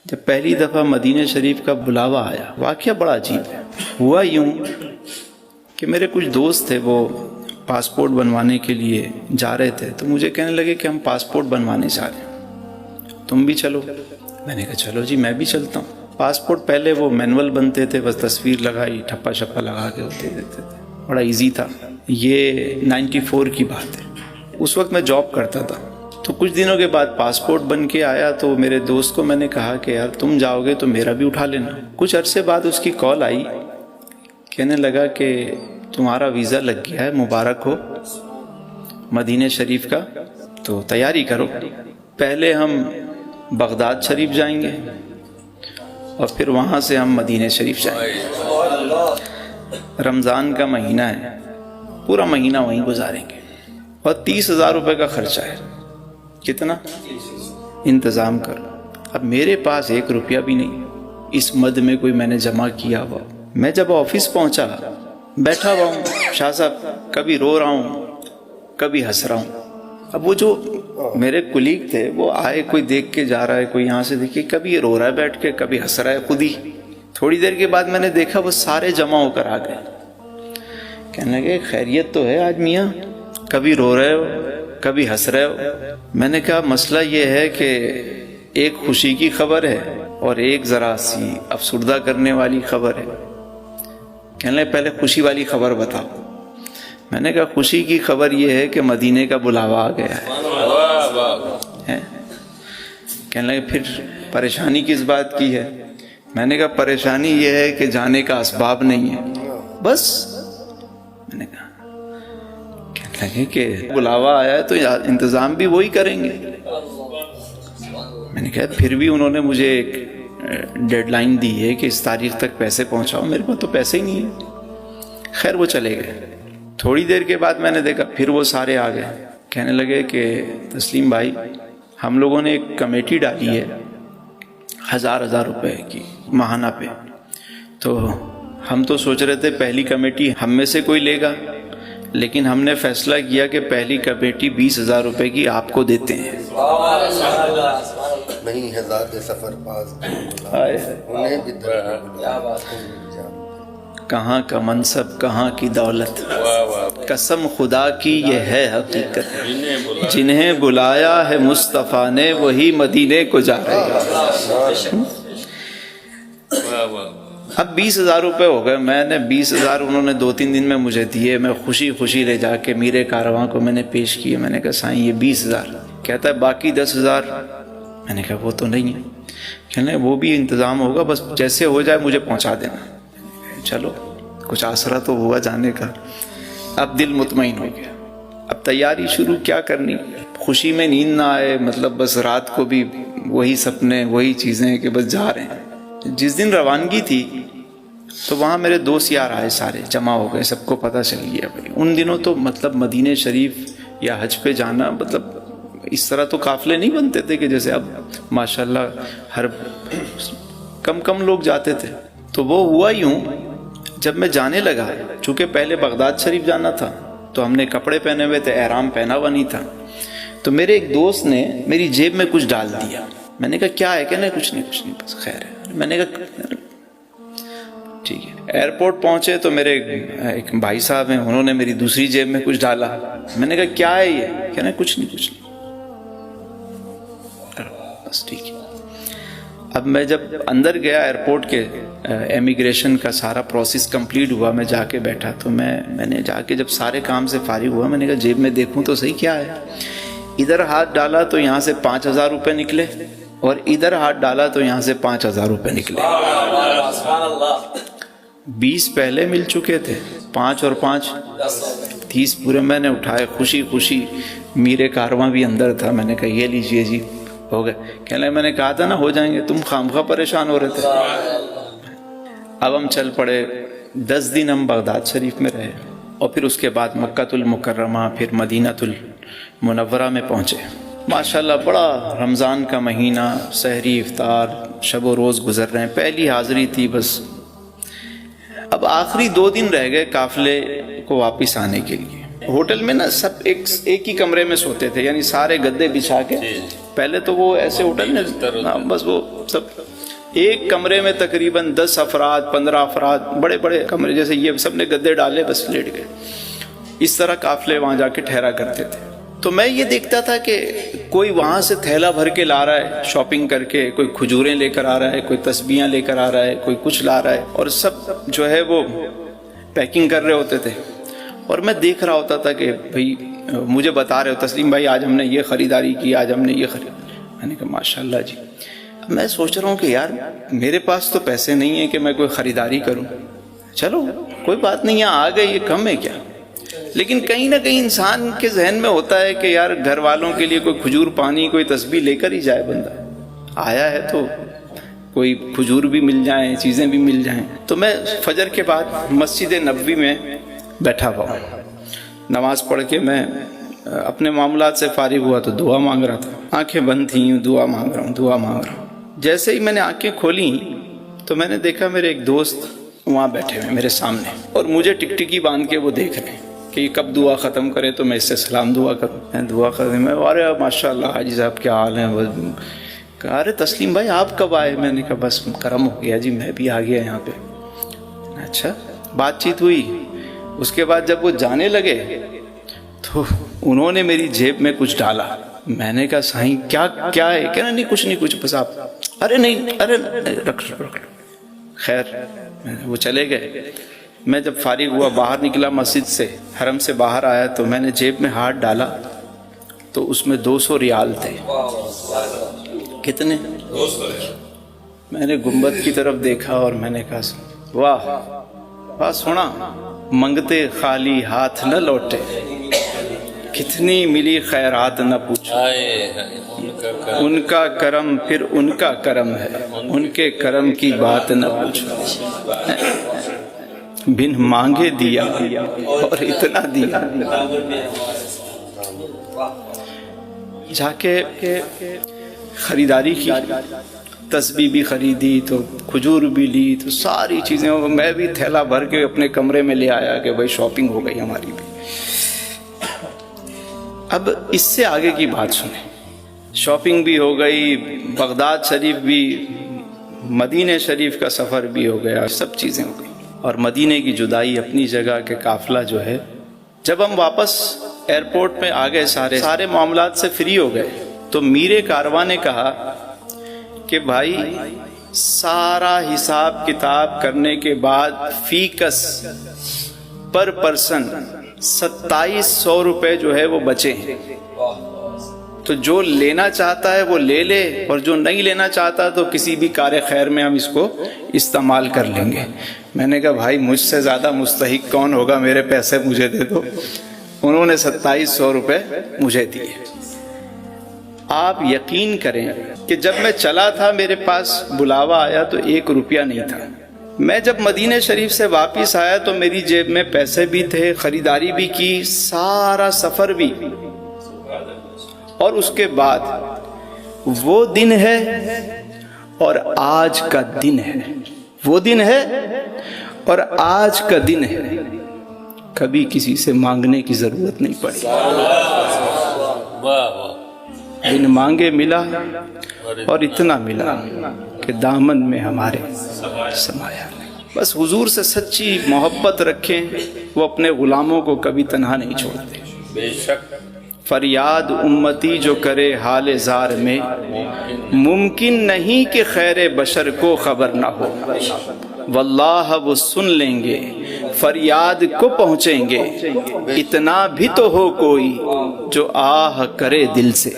جب پہلی دفعہ مدینہ شریف کا بلاوا آیا، واقعہ بڑا عجیب ہے۔ ہوا یوں کہ میرے کچھ دوست تھے، وہ پاسپورٹ بنوانے کے لیے جا رہے تھے، تو مجھے کہنے لگے کہ ہم پاسپورٹ بنوانے جا رہے ہیں، تم بھی چلو۔ میں نے کہا چلو جی، میں بھی چلتا ہوں۔ پاسپورٹ پہلے وہ مینول بنتے تھے، بس تصویر لگائی، ٹھپا چھپا لگا کے ہوتے دیتے تھے، بڑا ایزی تھا۔ یہ 94 کی بات ہے، اس وقت میں جاب کرتا تھا۔ تو کچھ دنوں کے بعد پاسپورٹ بن کے آیا، تو میرے دوست کو میں نے کہا کہ یار تم جاؤ گے تو میرا بھی اٹھا لینا۔ کچھ عرصے بعد اس کی کال آئی، کہنے لگا کہ تمہارا ویزا لگ گیا ہے، مبارک ہو، مدینہ شریف کا، تو تیاری کرو۔ پہلے ہم بغداد شریف جائیں گے اور پھر وہاں سے ہم مدینہ شریف جائیں گے۔ رمضان کا مہینہ ہے، پورا مہینہ وہیں گزاریں گے، اور 30,000 روپے کا خرچہ ہے۔ کتنا؟ انتظام کرو۔ اب میرے پاس 1 روپیہ بھی نہیں، اس مد میں کوئی میں نے جمع کیا ہوا۔ میں جب آفس پہنچا، بیٹھا ہوا ہوں، شاہ صاحب کبھی رو رہا ہوں، کبھی ہنس رہا ہوں۔ اب وہ جو میرے کولیگ تھے، وہ آئے، کوئی دیکھ کے جا رہا ہے، کوئی یہاں سے دیکھے، کبھی یہ رو رہا ہے بیٹھ کے، کبھی ہنس رہا ہے خود ہی۔ تھوڑی دیر کے بعد میں نے دیکھا وہ سارے جمع ہو کر آ گئے، کہنے لگے خیریت تو ہے آج میاں، کبھی رو رہے ہو کبھی ہنس رہے ہو۔ میں نے کہا مسئلہ یہ ہے کہ ایک خوشی کی خبر ہے اور ایک ذرا سی افسردہ کرنے والی خبر ہے۔ کہنے لگے پہلے خوشی والی خبر بتاؤ۔ میں نے کہا خوشی کی خبر یہ ہے کہ مدینے کا بلاوا آ گیا ہے۔ کہنے لگے پھر پریشانی کس بات کی ہے؟ میں نے کہا پریشانی یہ ہے کہ جانے کا اسباب نہیں ہے، بس۔ میں نے کہا، کہنے لگے کہ بلاوا آیا ہے تو انتظام بھی وہی کریں گے۔ میں نے کہا پھر بھی انہوں نے مجھے ایک ڈیڈ لائن دی ہے کہ اس تاریخ تک پیسے پہنچاؤ، میرے پاس تو پیسے ہی نہیں ہیں۔ خیر وہ چلے گئے۔ تھوڑی دیر کے بعد میں نے دیکھا پھر وہ سارے آ گئے، کہنے لگے کہ تسلیم بھائی، ہم لوگوں نے ایک کمیٹی ڈالی ہے 1000 روپے کی ماہانہ پہ، تو ہم تو سوچ رہے تھے پہلی کمیٹی ہم میں سے کوئی لے گا، لیکن ہم نے فیصلہ کیا کہ پہلی کمیٹی 20,000 روپے کی آپ کو دیتے ہیں۔ نہیں ہزار سفر پاس کہاں کا منصب کہاں کی دولت، قسم خدا کی یہ ہے حقیقت، جنہیں بلایا ہے مصطفیٰ نے وہی مدینے کو جا رہے ہیں۔ اب 20,000 روپے ہو گئے، میں نے 20,000 انہوں نے 2-3 دن میں مجھے دیے، میں خوشی خوشی لے جا کے میرے کارواں کو میں نے پیش کیے۔ میں نے کہا سائیں یہ 20,000، کہتا ہے باقی 10,000۔ میں نے کہا وہ تو نہیں ہے، کہنے وہ بھی انتظام ہوگا، بس جیسے ہو جائے مجھے پہنچا دینا۔ چلو کچھ آسرا تو ہوا جانے کا۔ اب دل مطمئن ہو گیا، اب تیاری شروع کیا کرنی، خوشی میں نیند نہ آئے، مطلب بس رات کو بھی وہی سپنے وہی چیزیں کہ بس جا رہے ہیں۔ جس دن روانگی تھی تو وہاں میرے دوست یار آئے، سارے جمع ہو گئے، سب کو پتہ چل گیا بھائی۔ ان دنوں تو مطلب مدینہ شریف یا حج پہ جانا مطلب اس طرح تو قافلے نہیں بنتے تھے کہ جیسے اب ماشاءاللہ ہر کم لوگ جاتے تھے۔ تو وہ ہوا یوں، جب میں جانے لگا، چونکہ پہلے بغداد شریف جانا تھا تو ہم نے کپڑے پہنے ہوئے تھے، احرام پہنا ہوا نہیں تھا، تو میرے ایک دوست نے میری جیب میں کچھ ڈال دیا۔ میں نے کہا کیا ہے؟ کہنے کچھ نہیں بس خیر ہے۔ میں نے کہا ٹھیک ہے۔ ایئرپورٹ پہنچے تو میرے ایک بھائی صاحب ہیں، انہوں نے میری دوسری جیب میں کچھ ڈالا۔ میں نے کہا کیا ہے یہ؟ کہنے کچھ نہیں بس ٹھیک ہے۔ اب میں جب اندر گیا ایئرپورٹ کے، امیگریشن کا سارا پروسیس کمپلیٹ ہوا، میں جا کے بیٹھا، تو میں نے جا کے جب سارے کام سے فارغ ہوا، میں نے کہا جیب میں دیکھوں تو صحیح کیا ہے۔ ادھر ہاتھ ڈالا تو یہاں سے 5,000 روپے نکلے، اور ادھر ہاتھ ڈالا تو یہاں سے 5,000 روپے نکلے۔ 20 پہلے مل چکے تھے، 5 اور 5 30 پورے میں نے اٹھائے، خوشی خوشی۔ میرے کارواں بھی اندر تھا، میں نے کہا یہ لیجئے جی، ہو گئے۔ کہنے لگے میں نے کہا تھا نا ہو جائیں گے، تم خامخواہ پریشان ہو رہے تھے۔ اب ہم چل پڑے، 10 دن ہم بغداد شریف میں رہے، اور پھر اس کے بعد مکہ المکرمہ، پھر مدینہ المنورہ میں پہنچے۔ ماشاءاللہ بڑا رمضان کا مہینہ، سحری افطار، شب و روز گزر رہے ہیں، پہلی حاضری تھی بس۔ اب آخری 2 دن رہ گئے قافلے کو واپس آنے کے لیے۔ ہوٹل میں نا سب ایک ہی کمرے میں سوتے تھے، یعنی سارے گدے بچھا کے پہلے تو وہ ایسے ہوٹل بس وہ سب ایک کمرے میں تقریباً 10 افراد 15 افراد، بڑے بڑے کمرے، جیسے یہ سب نے گدے ڈالے بس لیٹ گئے، اس طرح قافلے وہاں جا کے ٹھہرا کرتے تھے۔ تو میں یہ دیکھتا تھا کہ کوئی وہاں سے تھیلا بھر کے لا رہا ہے شاپنگ کر کے، کوئی کھجوریں لے کر آ رہا ہے، کوئی تسبیحاں لے کر آ رہا ہے، کوئی کچھ لا رہا ہے، اور سب جو ہے وہ پیکنگ کر رہے ہوتے تھے، اور میں دیکھ رہا ہوتا تھا کہ بھئی مجھے بتا رہے ہو تسلیم بھائی آج ہم نے یہ خریداری کی، آج ہم نے یہ خرید۔ میں نے کہا ماشاءاللہ جی۔ میں سوچ رہا ہوں کہ یار میرے پاس تو پیسے نہیں ہیں کہ میں کوئی خریداری کروں، چلو کوئی بات نہیں، یہاں آ گئے یہ کم ہے کیا۔ لیکن کہیں نہ کہیں انسان کے ذہن میں ہوتا ہے کہ یار گھر والوں کے لیے کوئی کھجور پانی کوئی تسبیح لے کر ہی جائے، بندہ آیا ہے تو کوئی کھجور بھی مل جائیں، چیزیں بھی مل جائیں۔ تو میں فجر کے بعد مسجد نبوی میں بیٹھا ہوا ہوں، نماز پڑھ کے میں اپنے معاملات سے فارغ ہوا تو دعا مانگ رہا تھا، آنکھیں بند تھیں، دعا مانگ رہا ہوں۔ جیسے ہی میں نے آنکھیں کھولیں تو میں نے دیکھا میرے ایک دوست وہاں بیٹھے ہوئے میرے سامنے، اور مجھے ٹکٹکی باندھ کے وہ دیکھ رہے ہیں کہ یہ کب دعا ختم کرے تو میں اس سے سلام دعا کروں۔ میں دعا کروں، میں ارے ماشاء اللہ حاجی صاحب کیا حال ہے۔ کہا ارے تسلیم بھائی آپ کب آئے؟ میں نے کہا بس کرم ہو گیا جی، میں بھی آ گیا یہاں پہ۔ اچھا، بات چیت ہوئی۔ اس کے بعد جب وہ جانے لگے تو انہوں نے میری جیب میں کچھ ڈالا۔ میں نے کہا سائیں کیا ہے؟ کہنا نہیں کچھ بس آپ، ارے نہیں رکھ لو۔ خیر وہ چلے گئے۔ میں جب فارغ ہوا باہر نکلا مسجد سے، حرم سے باہر آیا تو میں نے جیب میں ہاتھ ڈالا تو اس میں 200 ریال تھے۔ کتنے؟ 200۔ میں نے گنبد کی طرف دیکھا اور میں نے کہا واہ واہ سونا، منگتے خالی ہاتھ نہ لوٹے، کتنی ملی خیرات نہ پوچھو، ان کا کرم پھر ان کا کرم ہے، ان کے کرم کی بات نہ پوچھو، بن مانگے دیا اور اتنا دیا۔ جا کے خریداری کی، تسبیح بھی خریدی تو کھجور بھی لی تو ساری چیزیں، میں بھی تھیلا بھر کے اپنے کمرے میں لے آیا کہ بھائی شاپنگ ہو گئی ہماری بھی۔ اب اس سے آگے کی بات سنیں، شاپنگ بھی ہو گئی، بغداد شریف بھی، مدینہ شریف کا سفر بھی ہو گیا، سب چیزیں ہو گئی، اور مدینہ کی جدائی اپنی جگہ کے قافلہ جو ہے۔ جب ہم واپس ایئرپورٹ میں آ گئے، سارے معاملات سے فری ہو گئے، تو میر کارواں نے کہا کہ بھائی سارا حساب کتاب کرنے کے بعد فی کس پر پرسن 2700 روپے جو ہے وہ بچے ہیں، تو جو لینا چاہتا ہے وہ لے لے، اور جو نہیں لینا چاہتا تو کسی بھی کار خیر میں ہم اس کو استعمال کر لیں گے۔ میں نے کہا بھائی مجھ سے زیادہ مستحق کون ہوگا، میرے پیسے مجھے دے دو۔ انہوں نے 2700 روپے مجھے دیے۔ آپ یقین کریں کہ جب میں چلا تھا میرے پاس بلاوا آیا تو 1 روپیہ نہیں تھا۔ میں جب مدینہ شریف سے واپس آیا تو میری جیب میں پیسے بھی تھے، خریداری بھی کی، سارا سفر بھی۔ اور اس کے بعد وہ دن ہے اور آج کا دن ہے، وہ دن ہے اور آج کا دن ہے، کبھی کسی سے مانگنے کی ضرورت نہیں پڑی۔ بن مانگے ملا اور اتنا ملا کہ دامن میں ہمارے سمایا نہیں۔ بس حضور سے سچی محبت رکھیں، وہ اپنے غلاموں کو کبھی تنہا نہیں چھوڑتے۔ بے شک فریاد امتی جو کرے حال زار میں، ممکن نہیں کہ خیر بشر کو خبر نہ ہو۔ واللہ وہ سن لیں گے، فریاد کو پہنچیں گے، اتنا بھی تو ہو کوئی جو آہ کرے دل سے۔